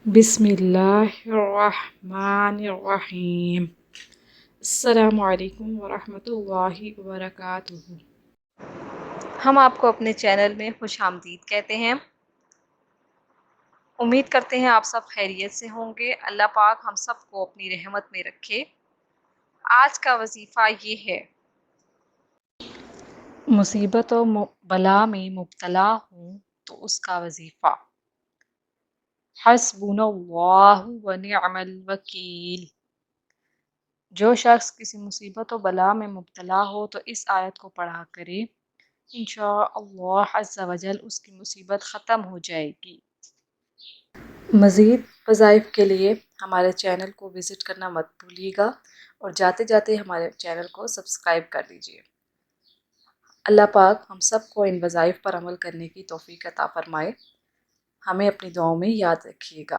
بسم اللہ الرحمن الرحیم۔ السلام علیکم ورحمۃ اللہ وبرکاتہ۔ ہم آپ کو اپنے چینل میں خوش آمدید کہتے ہیں۔ امید کرتے ہیں آپ سب خیریت سے ہوں گے۔ اللہ پاک ہم سب کو اپنی رحمت میں رکھے۔ آج کا وظیفہ یہ ہے: مصیبت و بلا میں مبتلا ہوں تو اس کا وظیفہ: حسبنا اللہ و نعم الوکیل۔ جو شخص کسی مصیبت و بلا میں مبتلا ہو تو اس آیت کو پڑھا کرے، انشاءاللہ عز و جل اس کی مصیبت ختم ہو جائے گی۔ مزید وظائف کے لیے ہمارے چینل کو وزٹ کرنا مت بھولیے گا، اور جاتے جاتے ہمارے چینل کو سبسکرائب کر لیجیے۔ اللہ پاک ہم سب کو ان وظائف پر عمل کرنے کی توفیق عطا فرمائے۔ ہمیں اپنی دعاؤں میں یاد رکھیے گا۔